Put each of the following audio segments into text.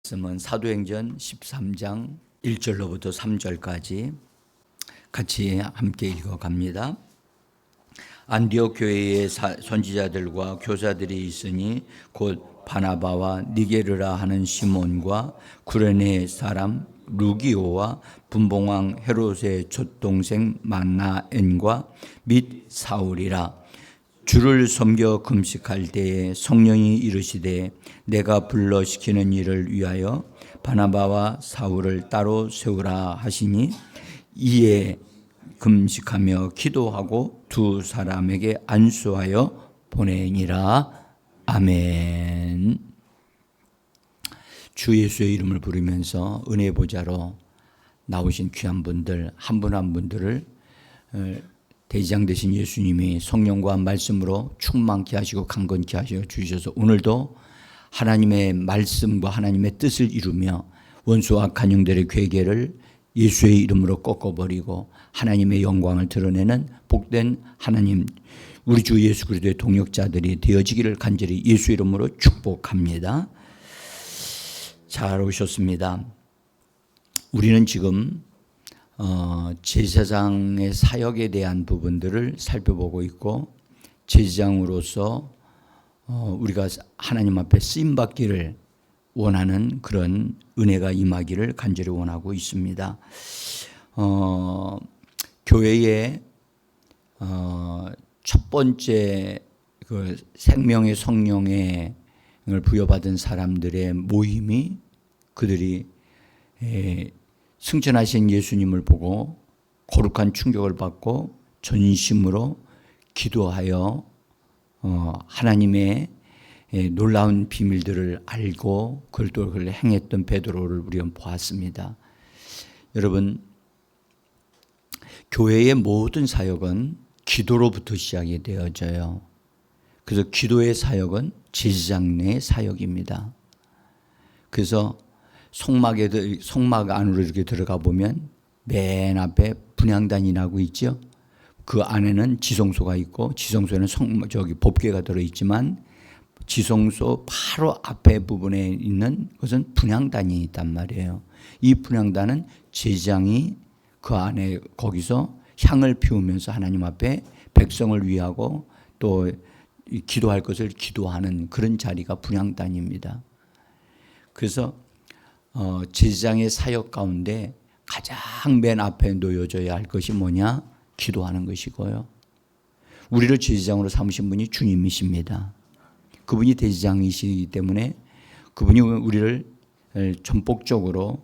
말씀은 사도행전 13장 1절로부터 3절까지 같이 함께 읽어갑니다. 안디옥 교회에 선지자들과 교사들이 있으니 곧 바나바와 니게르라 하는 시몬과 구레네 사람 루기오와 분봉왕 헤롯의 촌동생 만나엔과 및 사울이라. 주를 섬겨 금식할 때에 성령이 이르시되 내가 불러 시키는 일을 위하여 바나바와 사울을 따로 세우라 하시니 이에 금식하며 기도하고 두 사람에게 안수하여 보내니라. 아멘. 주 예수의 이름을 부르면서 은혜 보좌로 나오신 귀한 분들 한 분 한 분들을 대지장 되신 예수님이 성령과 말씀으로 충만케 하시고 강건케 하셔 주셔서 오늘도 하나님의 말씀과 하나님의 뜻을 이루며 원수와 간영들의 괴계를 예수의 이름으로 꺾어버리고 하나님의 영광을 드러내는 복된 하나님 우리 주 예수 그리스도의 동역자들이 되어지기를 간절히 예수 이름으로 축복합니다. 잘 오셨습니다. 우리는 지금 제사장의 사역에 대한 부분들을 살펴보고 있고 제사장으로서 우리가 하나님 앞에 쓰임받기를 원하는 그런 은혜가 임하기를 간절히 원하고 있습니다. 교회의 첫 번째 그 생명의 성령을 부여받은 사람들의 모임이 그들이 승천하신 예수님을 보고 거룩한 충격을 받고 전심으로 기도하여 하나님의 놀라운 비밀들을 알고 그걸 행했던 베드로를 우리가 보았습니다. 여러분, 교회의 모든 사역은 기도로부터 시작이 되어져요. 그래서 기도의 사역은 제사장의 사역입니다. 그래서 성막 안으로 이렇게 들어가 보면 맨 앞에 분향단이라고 있죠. 그 안에는 지성소가 있고 지성소에는 법궤가 들어있지만 지성소 바로 앞에 부분에 있는 것은 분향단이 있단 말이에요. 이 분향단은 제사장이 그 안에 거기서 향을 피우면서 하나님 앞에 백성을 위하고 또 기도할 것을 기도하는 그런 자리가 분향단입니다. 그래서 제사장의 사역 가운데 가장 맨 앞에 놓여져야 할 것이 뭐냐? 기도하는 것이고요. 우리를 제사장으로 삼으신 분이 주님이십니다. 그분이 대제사장이시기 때문에 그분이 우리를 전폭적으로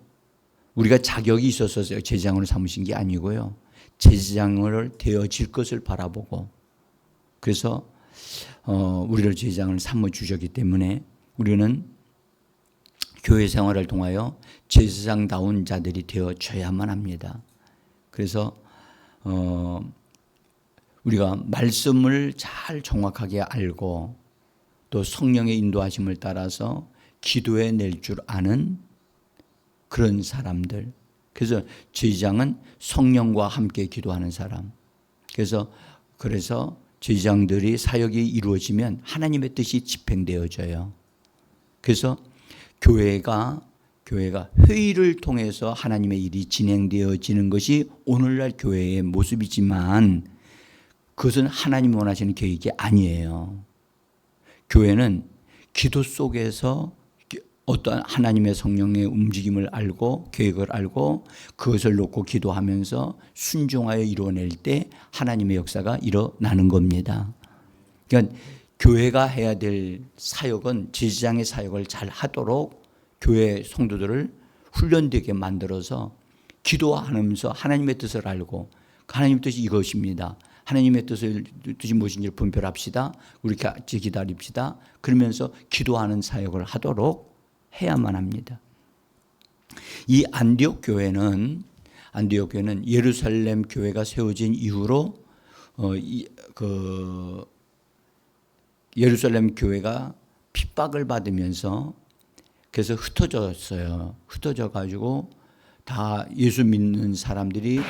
우리가 자격이 있어서 제사장으로 삼으신 게 아니고요. 제사장을 되어질 것을 바라보고 그래서 우리를 제사장을 삼아 주셨기 때문에 우리는 교회 생활을 통하여 제사장다운 자들이 되어져야만 합니다. 그래서 우리가 말씀을 잘 정확하게 알고 또 성령의 인도하심을 따라서 기도해 낼 줄 아는 그런 사람들. 그래서 제사장은 성령과 함께 기도하는 사람. 그래서 제사장들이 사역이 이루어지면 하나님의 뜻이 집행되어져요. 그래서 교회가 회의를 통해서 하나님의 일이 진행되어지는 것이 오늘날 교회의 모습이지만 그것은 하나님이 원하시는 계획이 아니에요. 교회는 기도 속에서 어떤 하나님의 성령의 움직임을 알고 계획을 알고 그것을 놓고 기도하면서 순종하여 이루어낼 때 하나님의 역사가 일어나는 겁니다. 그러니까 교회가 해야 될 사역은 제사장의 사역을 잘 하도록 교회 성도들을 훈련되게 만들어서 기도하면서 하나님의 뜻을 알고 하나님의 뜻이 이것입니다. 하나님의 뜻이 무엇인지를 분별합시다. 우리 같이 기다립시다. 그러면서 기도하는 사역을 하도록 해야만 합니다. 이 안디옥 교회는 예루살렘 교회가 세워진 이후로 예루살렘 교회가 핍박을 받으면서 그래서 흩어졌어요. 흩어져 가지고 다 예수 믿는 사람들이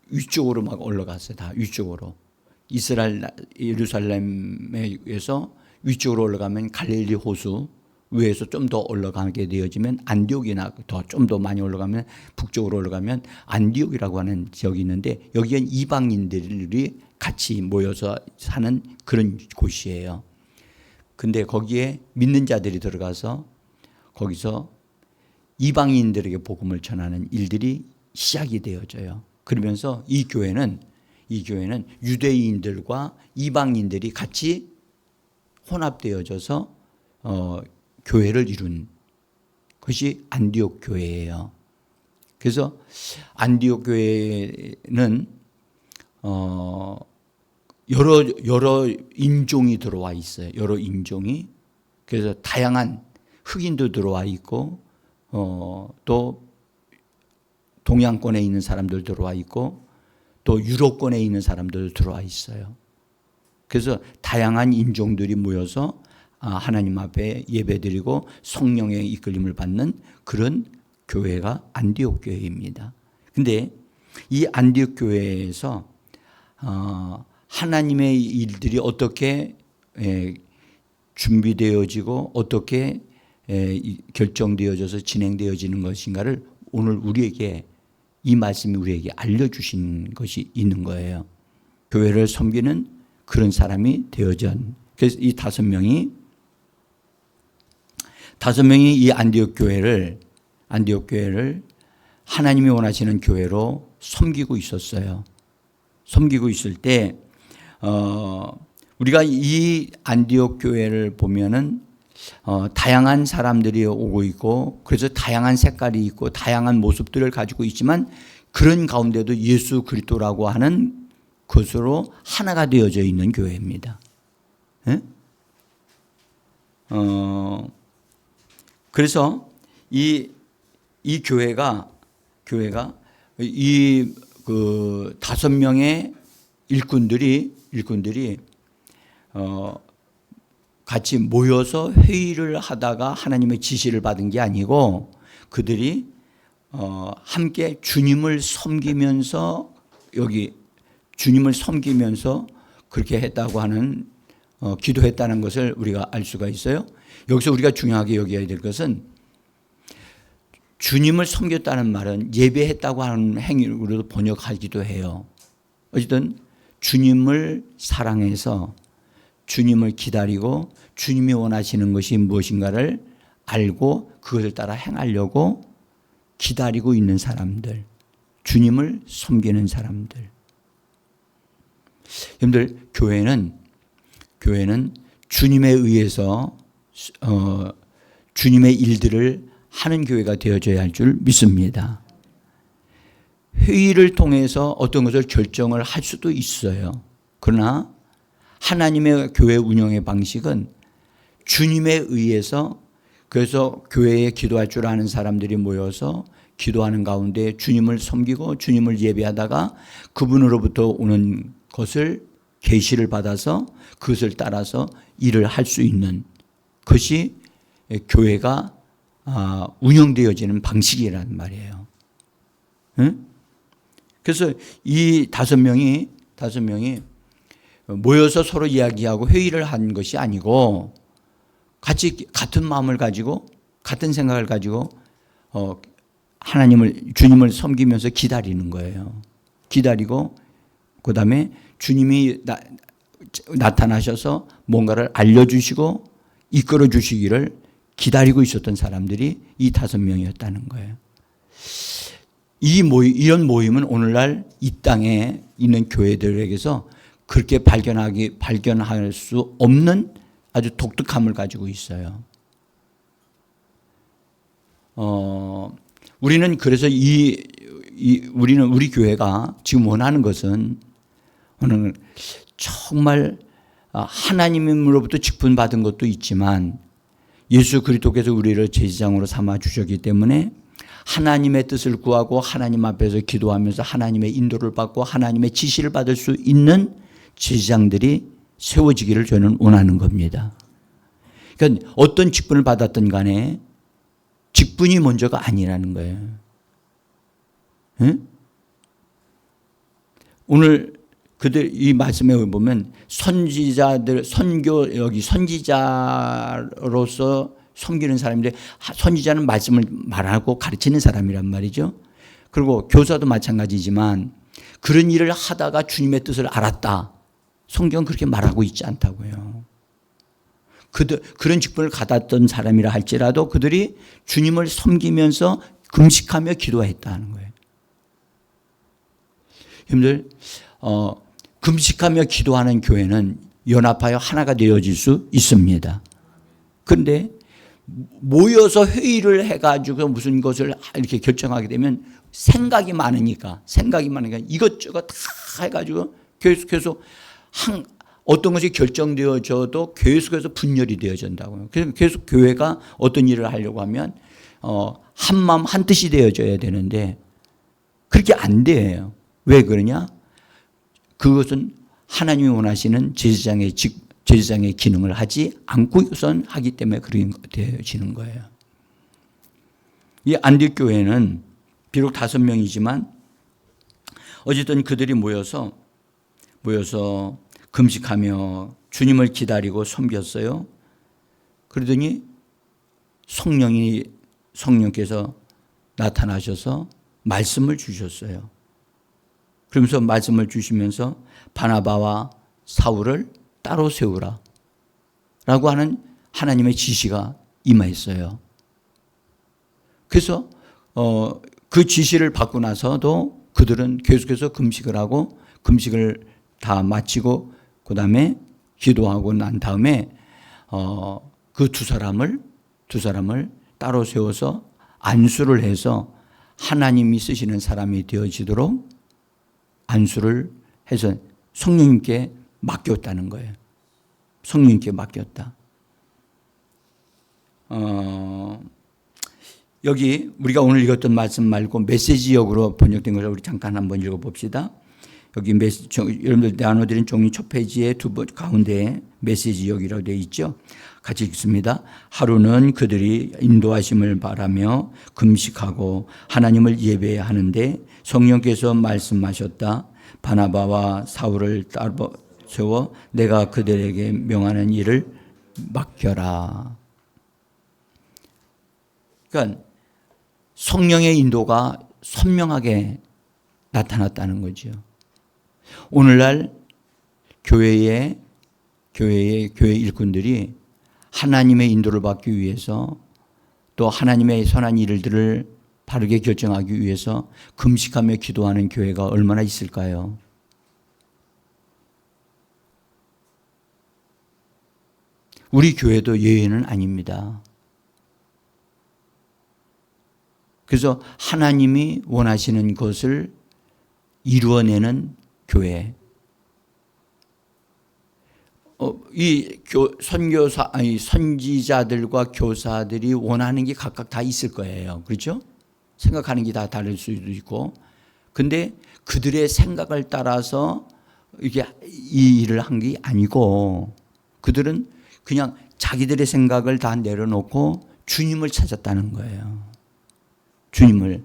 위쪽으로 막 올라갔어요. 다 위쪽으로. 예루살렘에서 위쪽으로 올라가면 갈릴리 호수 위에서 좀 더 올라가게 되어지면 안디옥이나 좀 더 많이 올라가면 북쪽으로 올라가면 안디옥이라고 하는 지역이 있는데 여기엔 이방인들이 같이 모여서 사는 그런 곳이에요. 근데 거기에 믿는 자들이 들어가서 거기서 이방인들에게 복음을 전하는 일들이 시작이 되어져요. 그러면서 이 교회는 유대인들과 이방인들이 같이 혼합되어져서 교회를 이룬 것이 안디옥 교회예요. 그래서 안디옥 교회는 여러 인종이 들어와 있어요. 여러 인종이. 그래서 다양한 흑인도 들어와 있고 또 동양권에 있는 사람들 들어와 있고 또 유럽권에 있는 사람들도 들어와 있어요. 그래서 다양한 인종들이 모여서 하나님 앞에 예배드리고 성령의 이끌림을 받는 그런 교회가 안디옥 교회입니다. 근데 이 안디옥 교회에서 하나님의 일들이 어떻게 준비되어지고 어떻게 결정되어져서 진행되어지는 것인가를 오늘 우리에게 이 말씀이 우리에게 알려주신 것이 있는 거예요. 교회를 섬기는 그런 사람이 되어진. 그래서 이 다섯 명이 이 안디옥 교회를 하나님이 원하시는 교회로 섬기고 있었어요. 섬기고 있을 때 우리가 이 안디옥 교회를 보면은 다양한 사람들이 오고 있고 그래서 다양한 색깔이 있고 다양한 모습들을 가지고 있지만 그런 가운데도 예수 그리스도라고 하는 것으로 하나가 되어져 있는 교회입니다. 네? 그래서 이 교회가 이 그 5명의 일꾼들이 같이 모여서 회의를 하다가 하나님의 지시를 받은 게 아니고 그들이 함께 주님을 섬기면서 그렇게 했다고 하는 기도했다는 것을 우리가 알 수가 있어요. 여기서 우리가 중요하게 여겨야 될 것은 주님을 섬겼다는 말은 예배했다고 하는 행위로도 번역하기도 해요. 어쨌든 주님을 사랑해서 주님을 기다리고 주님이 원하시는 것이 무엇인가를 알고 그것을 따라 행하려고 기다리고 있는 사람들, 주님을 섬기는 사람들. 여러분들 교회는 주님에 의해서 주님의 일들을 하는 교회가 되어져야 할 줄 믿습니다. 회의를 통해서 어떤 것을 결정을 할 수도 있어요. 그러나 하나님의 교회 운영의 방식은 주님에 의해서 그래서 교회에 기도할 줄 아는 사람들이 모여서 기도하는 가운데 주님을 섬기고 주님을 예배하다가 그분으로부터 오는 것을 계시를 받아서 그것을 따라서 일을 할 수 있는 것이 교회가 운영되어지는 방식이라는 말이에요. 응? 그래서 이 5명이 모여서 서로 이야기하고 회의를 한 것이 아니고 같은 마음을 가지고 같은 생각을 가지고 주님을 섬기면서 기다리는 거예요. 기다리고 그다음에 주님이 나타나셔서 뭔가를 알려주시고 이끌어 주시기를 기다리고 있었던 사람들이 이 5명이었다는 거예요. 이런 모임은 오늘날 이 땅에 있는 교회들에게서 그렇게 발견할 수 없는 아주 독특함을 가지고 있어요. 우리는 그래서 우리 교회가 지금 원하는 것은 오늘 정말 하나님으로부터 직분 받은 것도 있지만 예수 그리스도께서 우리를 제사장으로 삼아 주셨기 때문에 하나님의 뜻을 구하고 하나님 앞에서 기도하면서 하나님의 인도를 받고 하나님의 지시를 받을 수 있는 제사장들이 세워지기를 저는 원하는 겁니다. 그러니까 어떤 직분을 받았든 간에 직분이 먼저가 아니라는 거예요. 응? 오늘 이 말씀에 보면 선지자로서 섬기는 사람인데 선지자는 말씀을 말하고 가르치는 사람이란 말이죠. 그리고 교사도 마찬가지지만 그런 일을 하다가 주님의 뜻을 알았다. 성경은 그렇게 말하고 있지 않다고요. 그런 직분을 받았던 사람이라 할지라도 그들이 주님을 섬기면서 금식하며 기도했다는 거예요. 여러분들 금식하며 기도하는 교회는 연합하여 하나가 되어질 수 있습니다. 그런데 모여서 회의를 해가지고 무슨 것을 이렇게 결정하게 되면 생각이 많으니까 이것저것 다 해가지고 계속 어떤 것이 결정되어져도 계속해서 분열이 되어진다고요. 그래서 계속 교회가 어떤 일을 하려고 하면 한 마음 한 뜻이 되어져야 되는데 그렇게 안 돼요. 왜 그러냐? 그것은 하나님이 원하시는 제사장의 기능을 하지 않고선 하기 때문에 그렇게 되어지는 거예요. 이 안디옥 교회는 비록 5명이지만 어쨌든 그들이 모여서 금식하며 주님을 기다리고 섬겼어요. 그러더니 성령께서 나타나셔서 말씀을 주셨어요. 그러면서 말씀을 주시면서 바나바와 사울을 따로 세우라 라고 하는 하나님의 지시가 임하였어요. 그래서 그 지시를 받고 나서도 그들은 계속해서 금식을 하고 금식을 다 마치고 그 다음에 기도하고 난 다음에 그 두 사람을 따로 세워서 안수를 해서 하나님이 쓰시는 사람이 되어지도록 안수를 해서 성령님께 맡겼다는 거예요. 성령님께 맡겼다. 여기 우리가 오늘 읽었던 말씀 말고 메시지역으로 번역된 것을 우리 잠깐 한번 읽어봅시다. 여기 여러분들 나눠드린 종이 첫 페이지에 가운데에 메시지역이라고 되어 있죠. 같이 읽습니다. 하루는 그들이 인도하심을 바라며 금식하고 하나님을 예배해야 하는데 성령께서 말씀하셨다. 바나바와 사울을 따로 세워 내가 그들에게 명하는 일을 맡겨라. 그러니까 성령의 인도가 선명하게 나타났다는 거죠. 오늘날 교회 일꾼들이 하나님의 인도를 받기 위해서 또 하나님의 선한 일들을 바르게 결정하기 위해서 금식하며 기도하는 교회가 얼마나 있을까요? 우리 교회도 예외는 아닙니다. 그래서 하나님이 원하시는 것을 이루어내는 교회. 선지자들과 교사들이 원하는 게 각각 다 있을 거예요. 그렇죠? 생각하는 게 다 다를 수도 있고. 근데 그들의 생각을 따라서 이게 이 일을 한 게 아니고 그들은 그냥 자기들의 생각을 다 내려놓고 주님을 찾았다는 거예요. 주님을.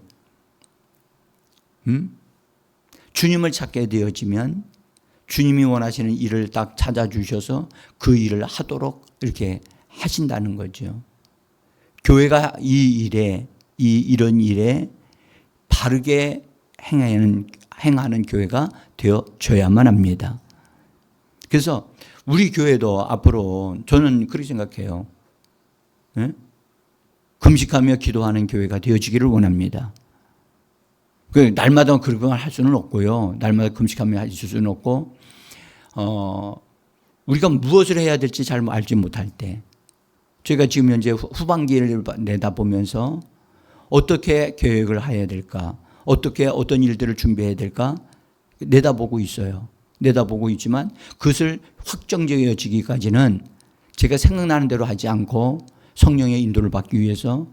주님을 찾게 되어지면 주님이 원하시는 일을 딱 찾아주셔서 그 일을 하도록 이렇게 하신다는 거죠. 교회가 이런 일에 바르게 행하는 교회가 되어져야만 합니다. 그래서 우리 교회도 앞으로 저는 그렇게 생각해요. 네? 금식하며 기도하는 교회가 되어지기를 원합니다. 날마다 그런 걸 할 수는 없고요. 날마다 금식하며 할 수는 없고, 우리가 무엇을 해야 될지 잘 알지 못할 때, 저희가 지금 현재 후반기를 내다보면서 어떻게 계획을 해야 될까, 어떤 일들을 준비해야 될까 내다보고 있어요. 내다보고 있지만 그것을 확정되어지기까지는 제가 생각나는 대로 하지 않고 성령의 인도를 받기 위해서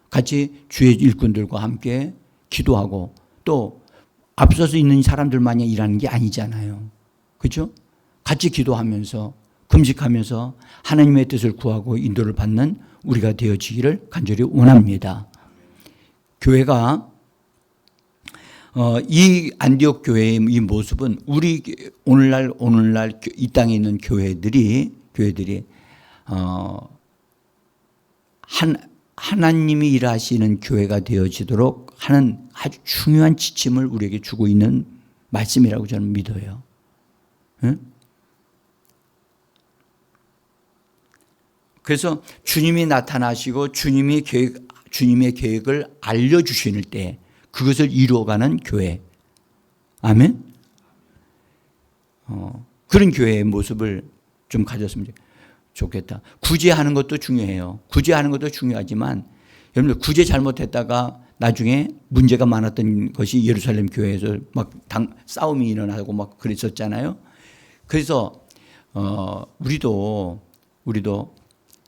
같이 주의 일꾼들과 함께 기도하고 또 앞서서 있는 사람들만이 일하는 게 아니잖아요. 그렇죠? 같이 기도하면서 금식하면서 하나님의 뜻을 구하고 인도를 받는 우리가 되어지기를 간절히 원합니다. 교회가 이 안디옥 교회의 이 모습은 우리 오늘날 이 땅에 있는 교회들이 하나님이 일하시는 교회가 되어지도록 하는 아주 중요한 지침을 우리에게 주고 있는 말씀이라고 저는 믿어요. 응? 그래서 주님이 나타나시고 주님의 계획을 알려주실 때 그것을 이루어가는 교회. 아멘? 그런 교회의 모습을 좀 가졌으면 좋겠다. 구제하는 것도 중요해요. 구제하는 것도 중요하지만 여러분들 구제 잘못했다가 나중에 문제가 많았던 것이 예루살렘 교회에서 막 싸움이 일어나고 막 그랬었잖아요. 그래서 우리도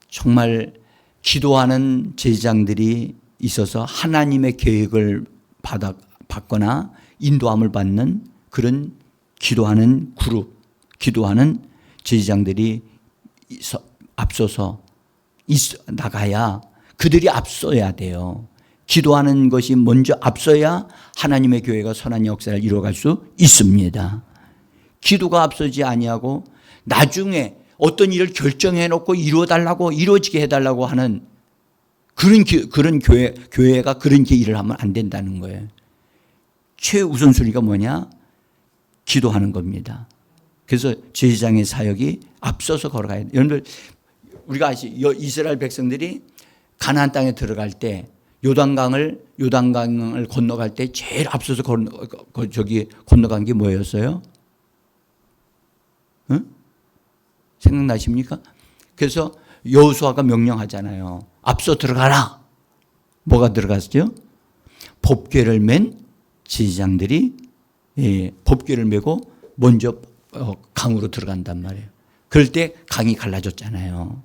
정말 기도하는 제사장들이 있어서 하나님의 계획을 받거나 인도함을 받는 그런 기도하는 그룹, 기도하는 제사장들이 앞서서 나가야 그들이 앞서야 돼요. 기도하는 것이 먼저 앞서야 하나님의 교회가 선한 역사를 이루어갈 수 있습니다. 기도가 앞서지 아니하고 나중에 어떤 일을 결정해 놓고 이루어지게 해달라고 하는 그런 교회가 그런 일을 하면 안 된다는 거예요. 최우선순위가 뭐냐? 기도하는 겁니다. 그래서 제사장의 사역이 앞서서 걸어가야 돼요. 여러분들 우리가 이스라엘 백성들이 가나안 땅에 들어갈 때 요단강을 건너갈 때 제일 앞서서 건너간 게 뭐였어요? 응? 생각나십니까? 그래서 여호수아가 명령하잖아요. 앞서 들어가라. 뭐가 들어갔죠? 법궤를 맨 제사장들이 법궤를 메고 먼저 강으로 들어간단 말이에요. 그럴 때 강이 갈라졌잖아요.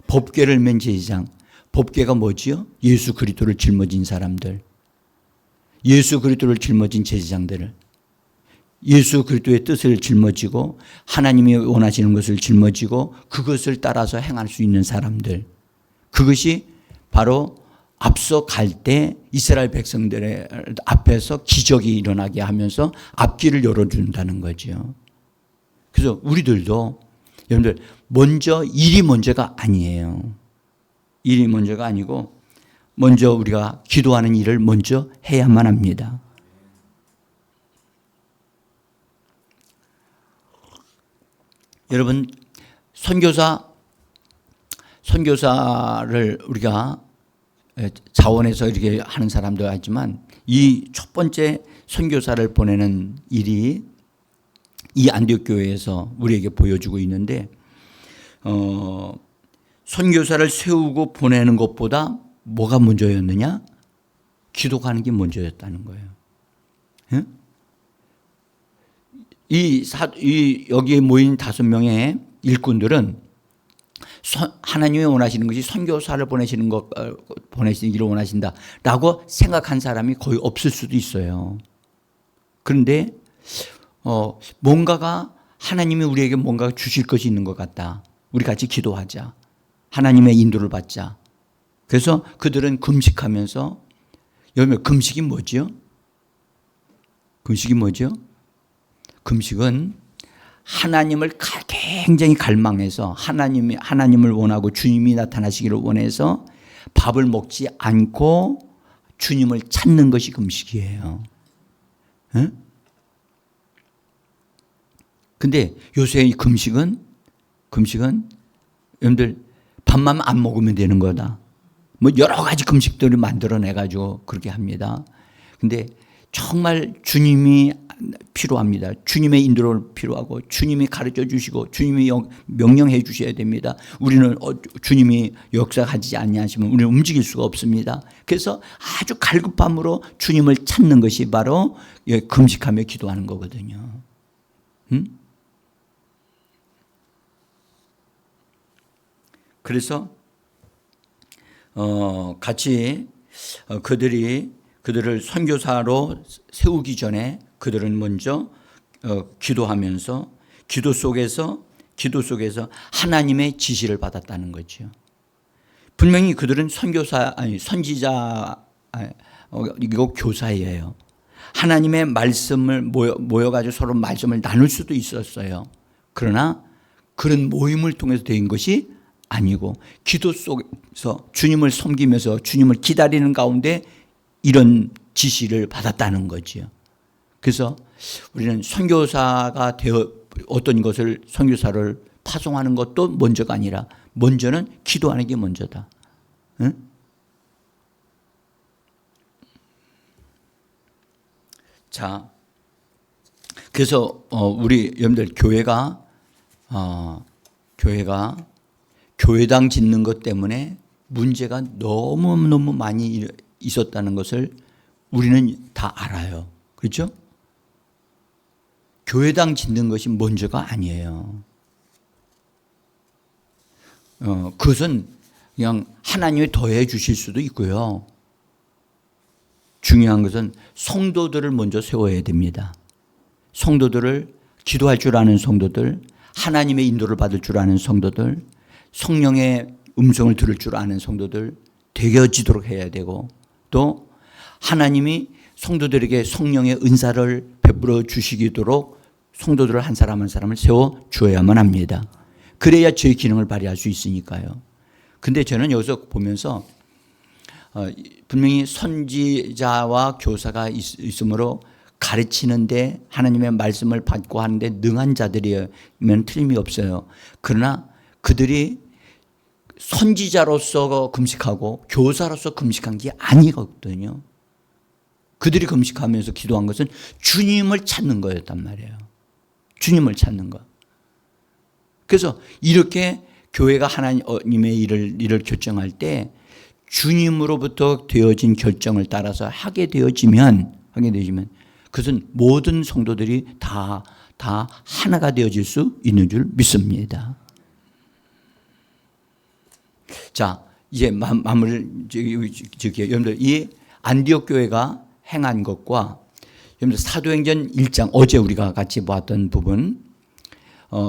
법궤를 맨 제사장. 법궤가 뭐지요? 예수 그리스도를 짊어진 사람들. 예수 그리스도를 짊어진 제사장들을. 예수 그리스도의 뜻을 짊어지고 하나님이 원하시는 것을 짊어지고 그것을 따라서 행할 수 있는 사람들. 그것이 바로 앞서 갈 때 이스라엘 백성들의 앞에서 기적이 일어나게 하면서 앞길을 열어준다는 거죠. 그래서 우리들도 여러분들 일이 먼저가 아니에요. 일이 먼저가 아니고 먼저 우리가 기도하는 일을 먼저 해야만 합니다. 여러분 선교사를 우리가 자원해서 이렇게 하는 사람도 있지만 이 첫 번째 선교사를 보내는 일이 이 안디옥 교회에서 우리에게 보여주고 있는데 선교사를 세우고 보내는 것보다 뭐가 먼저였느냐? 기도하는 게 먼저였다는 거예요. 예? 여기에 모인 5명의 일꾼들은 하나님이 원하시는 것이 선교사를 보내시기를 원하신다라고 생각한 사람이 거의 없을 수도 있어요. 그런데 뭔가가 하나님이 우리에게 뭔가 주실 것이 있는 것 같다. 우리 같이 기도하자. 하나님의 인도를 받자. 그래서 그들은 금식하면서 여러분 금식이 뭐죠? 금식이 뭐죠? 금식은 하나님을 굉장히 갈망해서 하나님을 원하고 주님이 나타나시기를 원해서 밥을 먹지 않고 주님을 찾는 것이 금식이에요. 그런데 요새 이 금식은 여러분들 밥만 안 먹으면 되는 거다. 뭐 여러 가지 금식들을 만들어내가지고 그렇게 합니다. 근데 정말 주님이 필요합니다. 주님의 인도를 필요하고 주님이 가르쳐 주시고 주님이 명령해 주셔야 됩니다. 우리는 주님이 역사하지 아니하시면 우리는 움직일 수가 없습니다. 그래서 아주 갈급함으로 주님을 찾는 것이 바로 금식하며 기도하는 거거든요. 그래서 같이 그들을 선교사로 세우기 전에 그들은 먼저 기도하면서 기도 속에서 하나님의 지시를 받았다는 거죠. 분명히 그들은 선지자 이거 교사예요. 하나님의 말씀을 모여가지고 서로 말씀을 나눌 수도 있었어요. 그러나 그런 모임을 통해서 된 것이 아니고 기도 속에서 주님을 섬기면서 주님을 기다리는 가운데 이런 지시를 받았다는 거지요. 그래서 우리는 선교사가 되어 어떤 것을 선교사를 파송하는 것도 먼저가 아니라 먼저는 기도하는 게 먼저다. 응? 자, 그래서 우리 여러분들 교회가 교회당 짓는 것 때문에 문제가 너무너무 많이 있었다는 것을 우리는 다 알아요. 그렇죠? 교회당 짓는 것이 먼저가 아니에요. 그것은 그냥 하나님이 더해 주실 수도 있고요. 중요한 것은 성도들을 먼저 세워야 됩니다. 성도들을 기도할 줄 아는 성도들, 하나님의 인도를 받을 줄 아는 성도들, 성령의 음성을 들을 줄 아는 성도들 되어지도록 해야 되고, 또 하나님이 성도들에게 성령의 은사를 베풀어 주시도록 성도들을 한 사람 한 사람을 세워 주어야만 합니다. 그래야 저의 기능을 발휘할 수 있으니까요. 근데 저는 여기서 보면서 분명히 선지자와 교사가 있으므로 가르치는데 하나님의 말씀을 받고 하는데 능한 자들이면 틀림이 없어요. 그러나 그들이 선지자로서 금식하고 교사로서 금식한 게 아니거든요. 그들이 금식하면서 기도한 것은 주님을 찾는 거였단 말이에요. 주님을 찾는 거. 그래서 이렇게 교회가 하나님의 일을 결정할 때 주님으로부터 되어진 결정을 따라서 하게 되어지면 그것은 모든 성도들이 다 하나가 되어질 수 있는 줄 믿습니다. 자, 이제 마무리 여러분들 이 안디옥 교회가 행한 것과 여러분들 사도행전 1장 어제 우리가 같이 보았던 부분,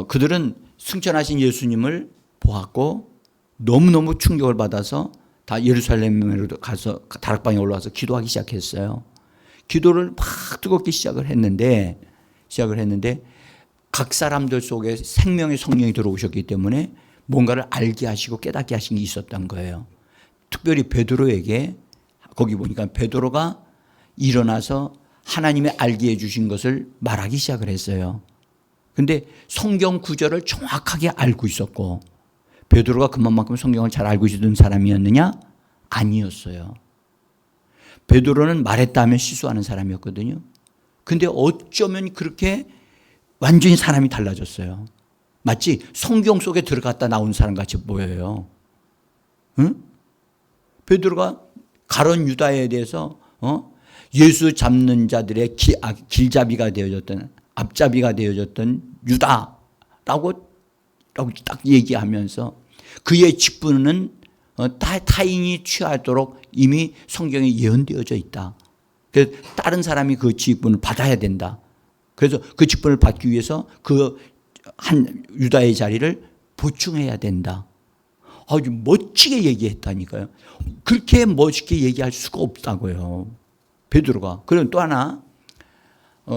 그들은 승천하신 예수님을 보았고 너무너무 충격을 받아서 다 예루살렘으로 가서 다락방에 올라와서 기도하기 시작했어요. 기도를 막 뜨겁게 시작을 했는데 각 사람들 속에 생명의 성령이 들어오셨기 때문에 뭔가를 알게 하시고 깨닫게 하신 게 있었던 거예요. 특별히 베드로에게 거기 보니까 베드로가 일어나서 하나님의 알게 해주신 것을 말하기 시작을 했어요. 근데 성경 구절을 정확하게 알고 있었고 베드로가 그만큼 성경을 잘 알고 있었던 사람이었느냐? 아니었어요. 베드로는 말했다 하면 실수하는 사람이었거든요. 근데 어쩌면 그렇게 완전히 사람이 달라졌어요. 마치 성경 속에 들어갔다 나온 사람 같이 보여요. 응? 베드로가 가론 유다에 대해서 예수 잡는 자들의 길잡이가 되어졌던 앞잡이가 되어졌던 유다라고 딱 얘기하면서 그의 직분은 타인이 취하도록 이미 성경에 예언되어져 있다. 그래서 다른 사람이 그 직분을 받아야 된다. 그래서 그 직분을 받기 위해서 그 한 유다의 자리를 보충해야 된다. 아주 멋지게 얘기했다니까요. 그렇게 멋있게 얘기할 수가 없다고요. 베드로가. 그리고 또 하나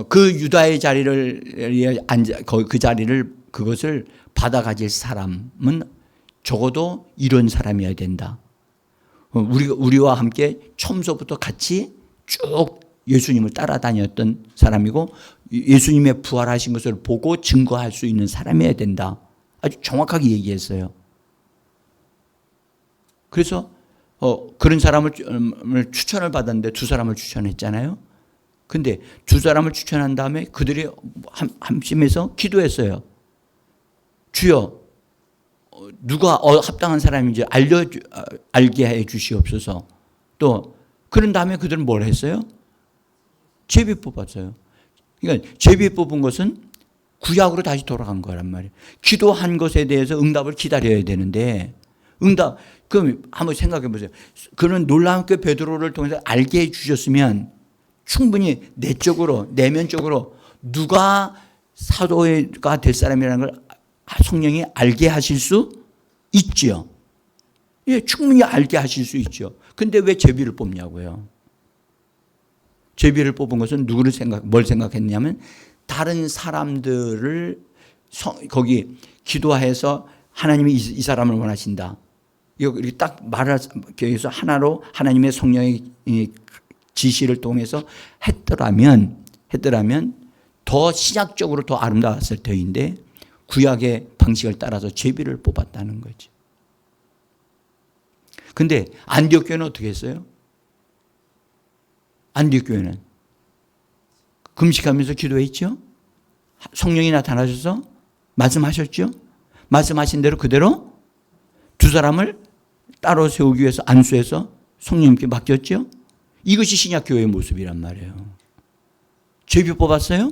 그 유다의 자리를 앉아 그 자리를 그것을 받아가질 사람은 적어도 이런 사람이어야 된다. 우리와 함께 처음서부터 같이 쭉 예수님을 따라다녔던 사람이고 예수님의 부활하신 것을 보고 증거할 수 있는 사람이어야 된다. 아주 정확하게 얘기했어요. 그래서 그런 사람을 추천을 받았는데 두 사람을 추천했잖아요. 근데 두 사람을 추천한 다음에 그들이 함심해서 기도했어요. 주여, 누가 합당한 사람인지 알게 해 주시옵소서. 또 그런 다음에 그들은 뭘 했어요? 제비 뽑았어요. 그러니까 제비 뽑은 것은 구약으로 다시 돌아간 거란 말이에요. 기도한 것에 대해서 응답을 기다려야 되는데 그럼 한번 생각해 보세요. 그런 놀랍게 베드로를 통해서 알게 해 주셨으면 충분히 내면적으로 누가 사도가 될 사람이라는 걸 성령이 알게 하실 수 있죠. 예, 충분히 알게 하실 수 있죠. 근데 왜 제비를 뽑냐고요. 제비를 뽑은 것은 뭘 생각했냐면 다른 사람들을 거기 기도해서 하나님이 이 사람을 원하신다. 이렇게 딱 말해서 하나로 하나님의 성령의 지시를 통해서 했더라면 더 신약적으로 더 아름다웠을 터인데 구약의 방식을 따라서 제비를 뽑았다는 거죠. 근데 안디옥 교회는 어떻게 했어요? 안디옥 교회는 금식하면서 기도했죠? 성령이 나타나셔서 말씀하셨죠? 말씀하신 대로 그대로 두 사람을 따로 세우기 위해서 안수해서 성령님께 맡겼죠? 이것이 신약교회의 모습이란 말이에요. 제비 뽑았어요?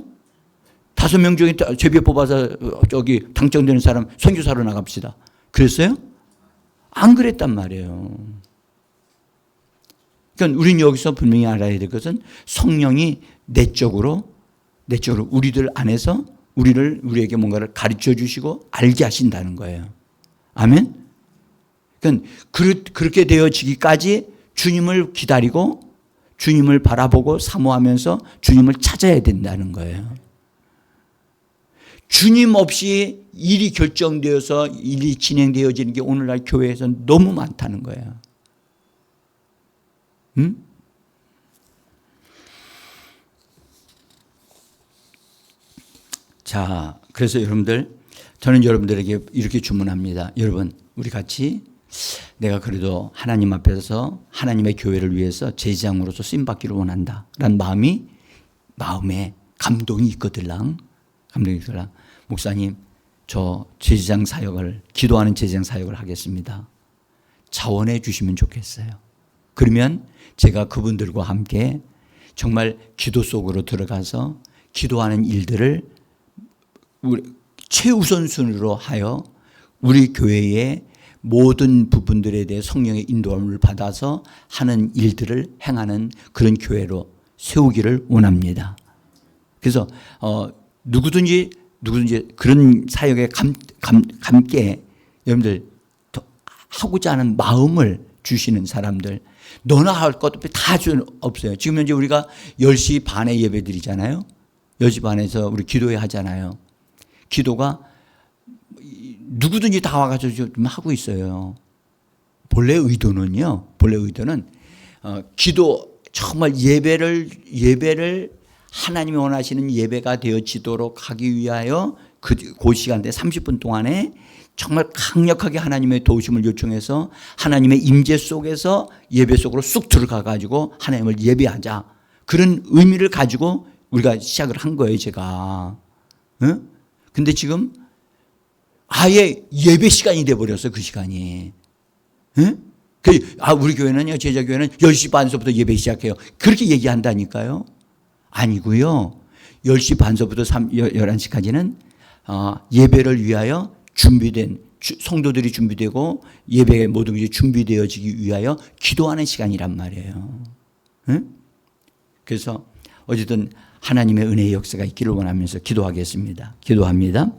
5명 중에 제비 뽑아서 당첨되는 사람 선교사로 나갑시다. 그랬어요? 안 그랬단 말이에요. 그러니까 우리는 여기서 분명히 알아야 될 것은 성령이 내적으로 우리들 안에서 우리에게 뭔가를 가르쳐 주시고 알게 하신다는 거예요. 아멘? 그러니까 그렇게 되어지기까지 주님을 기다리고 주님을 바라보고 사모하면서 주님을 찾아야 된다는 거예요. 주님 없이 일이 결정되어서 일이 진행되어지는 게 오늘날 교회에서 너무 많다는 거예요. 응? 자, 그래서 저는 여러분들에게 이렇게 주문합니다. 여러분, 우리 같이 내가 그래도 하나님 앞에서 하나님의 교회를 위해서 제사장으로서 쓰임받기를 원한다 라는 마음에 감동이 있거들랑. 목사님, 저 제사장 사역을, 기도하는 제사장 사역을 하겠습니다. 자원해 주시면 좋겠어요. 그러면 제가 그분들과 함께 정말 기도 속으로 들어가서 기도하는 일들을 최우선순위로 하여 우리 교회의 모든 부분들에 대해 성령의 인도함을 받아서 하는 일들을 행하는 그런 교회로 세우기를 원합니다. 그래서 누구든지 그런 사역에 함께 여러분들 하고자 하는 마음을 주시는 사람들, 너나 할 것 다 없어요. 지금 현재 우리가 10시 반에 예배 드리잖아요. 10시 반에서 우리 기도회 하잖아요. 기도가 누구든지 다 와가지고 좀 하고 있어요. 본래 의도는 기도, 정말 예배를 하나님이 원하시는 예배가 되어지도록 하기 위하여 그 시간대 30분 동안에 정말 강력하게 하나님의 도우심을 요청해서 하나님의 임재 속에서 예배 속으로 쑥 들어가가지고 하나님을 예배하자. 그런 의미를 가지고 우리가 시작을 한 거예요, 제가. 응? 근데 지금 아예 예배 시간이 돼버렸어요, 그 시간이. 응? 우리 교회는요, 제자교회는 10시 반서부터 예배 시작해요. 그렇게 얘기한다니까요. 아니고요. 10시 반서부터 11시까지는 예배를 위하여 준비된, 성도들이 준비되고 예배의 모든 것이 준비되어지기 위하여 기도하는 시간이란 말이에요. 응? 그래서 어쨌든 하나님의 은혜의 역사가 있기를 원하면서 기도하겠습니다. 기도합니다.